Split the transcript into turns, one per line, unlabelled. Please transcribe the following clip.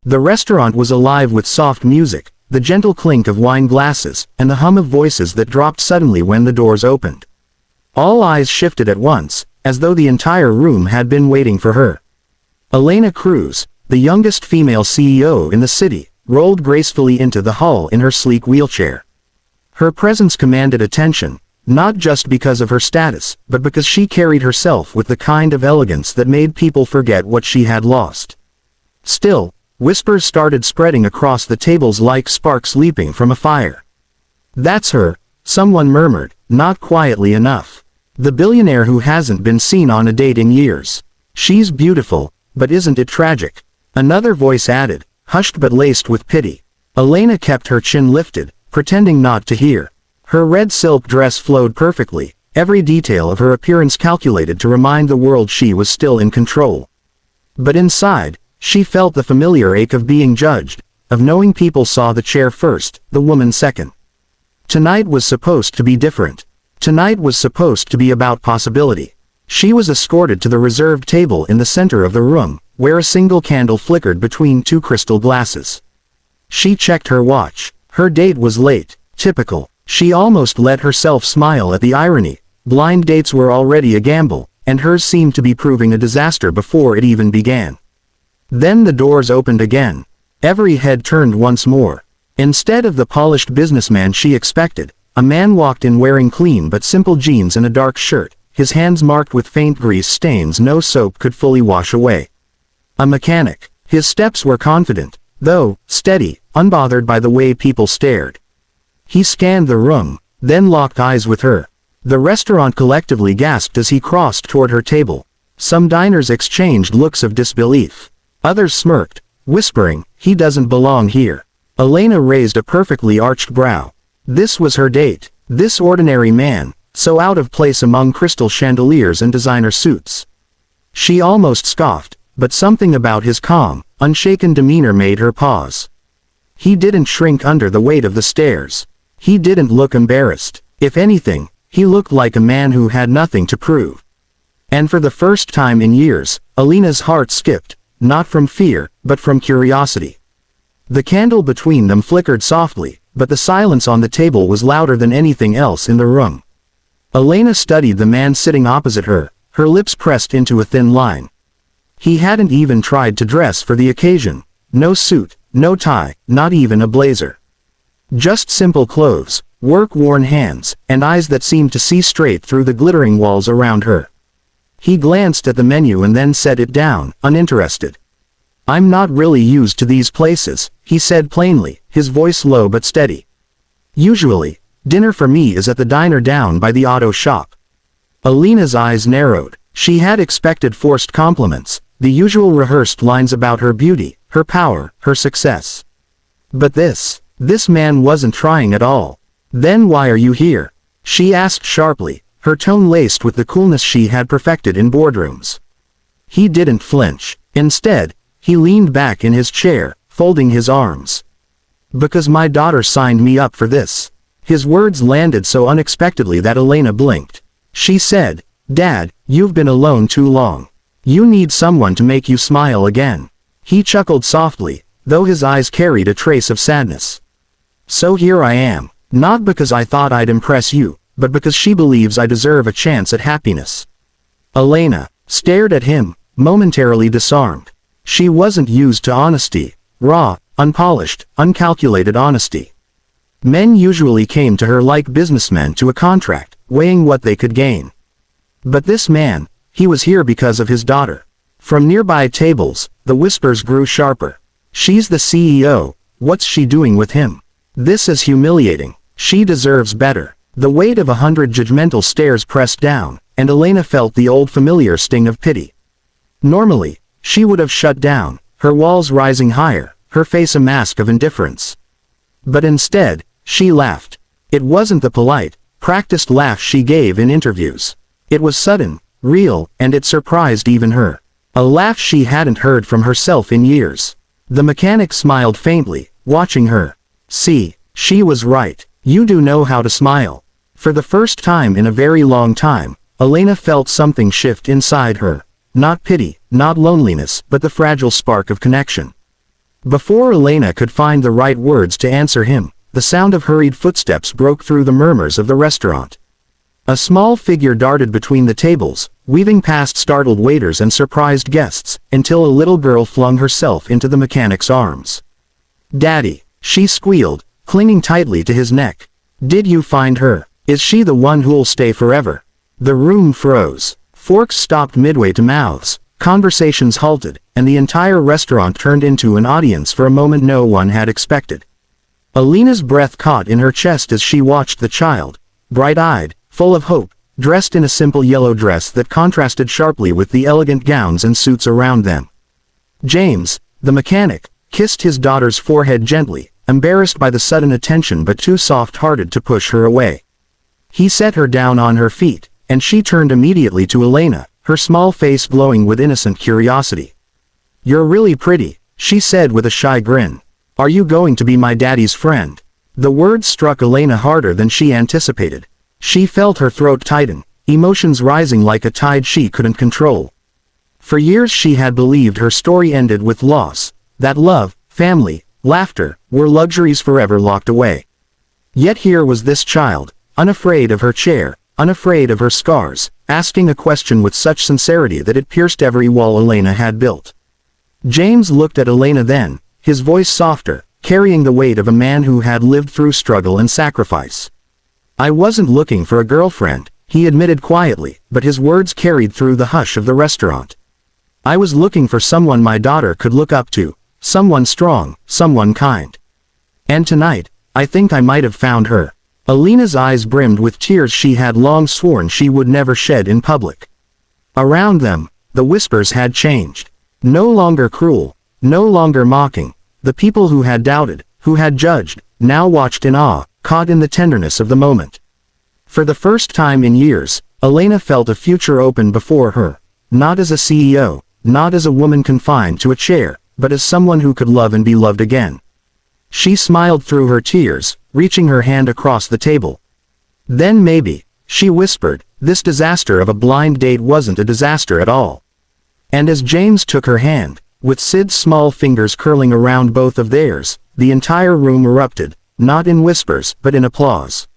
The restaurant was alive with soft music, the gentle clink of wine glasses, and the hum of voices that dropped suddenly when the doors opened. All eyes shifted at once, as though the entire room had been waiting for her. Elena Cruz, the youngest female CEO in the city, rolled gracefully into the hall in her sleek wheelchair. Her presence commanded attention, not just because of her status, but because she carried herself with the kind of elegance that made people forget what she had lost. Still, whispers started spreading across the tables like sparks leaping from a fire. "That's her," someone murmured, not quietly enough. "The billionaire who hasn't been seen on a date in years. She's beautiful, but isn't it tragic?" Another voice added, hushed but laced with pity. Elena kept her chin lifted, pretending not to hear. Her red silk dress flowed perfectly, every detail of her appearance calculated to remind the world she was still in control. But inside, she felt the familiar ache of being judged, of knowing people saw the chair first, the woman second. Tonight was supposed to be different. Tonight was supposed to be about possibility. She was escorted to the reserved table in the center of the room, where a single candle flickered between two crystal glasses. She checked her watch. Her date was late. Typical. She almost let herself smile at the irony. Blind dates were already a gamble, and hers seemed to be proving a disaster before it even began. Then the doors opened again. Every head turned once more. Instead of the polished businessman she expected, a man walked in wearing clean but simple jeans and a dark shirt, his hands marked with faint grease stains no soap could fully wash away. A mechanic. His steps were confident, though steady, unbothered by the way people stared. He scanned the room, then locked eyes with her. The restaurant collectively gasped as he crossed toward her table. Some diners exchanged looks of disbelief. Others smirked, whispering, "He doesn't belong here." Elena raised a perfectly arched brow. This was her date. This ordinary man, so out of place among crystal chandeliers and designer suits. She almost scoffed, but something about his calm, unshaken demeanor made her pause. He didn't shrink under the weight of the stairs. He didn't look embarrassed. If anything, he looked like a man who had nothing to prove. And for the first time in years, Elena's heart skipped, not from fear, but from curiosity. The candle between them flickered softly, but the silence on the table was louder than anything else in the room. Elena studied the man sitting opposite her, her lips pressed into a thin line. He hadn't even tried to dress for the occasion. No suit, no tie, not even a blazer. Just simple clothes, work-worn hands, and eyes that seemed to see straight through the glittering walls around her. He glanced at the menu and then set it down, uninterested. "I'm not really used to these places," he said plainly, his voice low but steady. "Usually, dinner for me is at the diner down by the auto shop." Elena's eyes narrowed. She had expected forced compliments, the usual rehearsed lines about her beauty, her power, her success. But this man wasn't trying at all. "Then why are you here?" she asked sharply, her tone laced with the coolness she had perfected in boardrooms. He didn't flinch. Instead, he leaned back in his chair, folding his arms. "Because my daughter signed me up for this." His words landed so unexpectedly that Elena blinked. She said, "Dad, you've been alone too long. You need someone to make you smile again." He chuckled softly, though his eyes carried a trace of sadness. "So here I am, not because I thought I'd impress you, but because she believes I deserve a chance at happiness." Elena stared at him, momentarily disarmed. She wasn't used to honesty, raw, unpolished, uncalculated honesty. Men usually came to her like businessmen to a contract, weighing what they could gain. But this man, he was here because of his daughter. From nearby tables, the whispers grew sharper. "She's the CEO, what's she doing with him? This is humiliating. She deserves better." The weight of 100 judgmental stares pressed down, and Elena felt the old familiar sting of pity. Normally, she would have shut down, her walls rising higher, her face a mask of indifference. But instead, she laughed. It wasn't the polite, practiced laugh she gave in interviews. It was sudden, real, and it surprised even her. A laugh she hadn't heard from herself in years. The mechanic smiled faintly, watching her. "See, she was right. You do know how to smile." For the first time in a very long time, Elena felt something shift inside her. Not pity, not loneliness, but the fragile spark of connection. Before Elena could find the right words to answer him, the sound of hurried footsteps broke through the murmurs of the restaurant. A small figure darted between the tables, weaving past startled waiters and surprised guests, until a little girl flung herself into the mechanic's arms. "Daddy," she squealed, clinging tightly to his neck. "Did you find her? Is she the one who'll stay forever?" The room froze. Forks stopped midway to mouths, conversations halted, and the entire restaurant turned into an audience for a moment no one had expected. Elena's breath caught in her chest as she watched the child, bright-eyed, full of hope, dressed in a simple yellow dress that contrasted sharply with the elegant gowns and suits around them. James, the mechanic, kissed his daughter's forehead gently, embarrassed by the sudden attention but too soft-hearted to push her away. He set her down on her feet, and she turned immediately to Elena, her small face glowing with innocent curiosity. "You're really pretty," she said with a shy grin. "Are you going to be my daddy's friend?" The words struck Elena harder than she anticipated. She felt her throat tighten, emotions rising like a tide she couldn't control. For years she had believed her story ended with loss, that love, family, laughter, were luxuries forever locked away. Yet here was this child, unafraid of her chair, unafraid of her scars, asking a question with such sincerity that it pierced every wall Elena had built. James looked at Elena then, his voice softer, carrying the weight of a man who had lived through struggle and sacrifice. "I wasn't looking for a girlfriend," he admitted quietly, but his words carried through the hush of the restaurant. "I was looking for someone my daughter could look up to, someone strong, someone kind. And tonight, I think I might have found her." Elena's eyes brimmed with tears she had long sworn she would never shed in public. Around them, the whispers had changed. No longer cruel, no longer mocking. The people who had doubted, who had judged, now watched in awe, caught in the tenderness of the moment. For the first time in years, Elena felt a future open before her, not as a CEO, not as a woman confined to a chair, but as someone who could love and be loved again. She smiled through her tears, reaching her hand across the table. "Then maybe," she whispered, "this disaster of a blind date wasn't a disaster at all." And as James took her hand, with Sid's small fingers curling around both of theirs, the entire room erupted, not in whispers but in applause.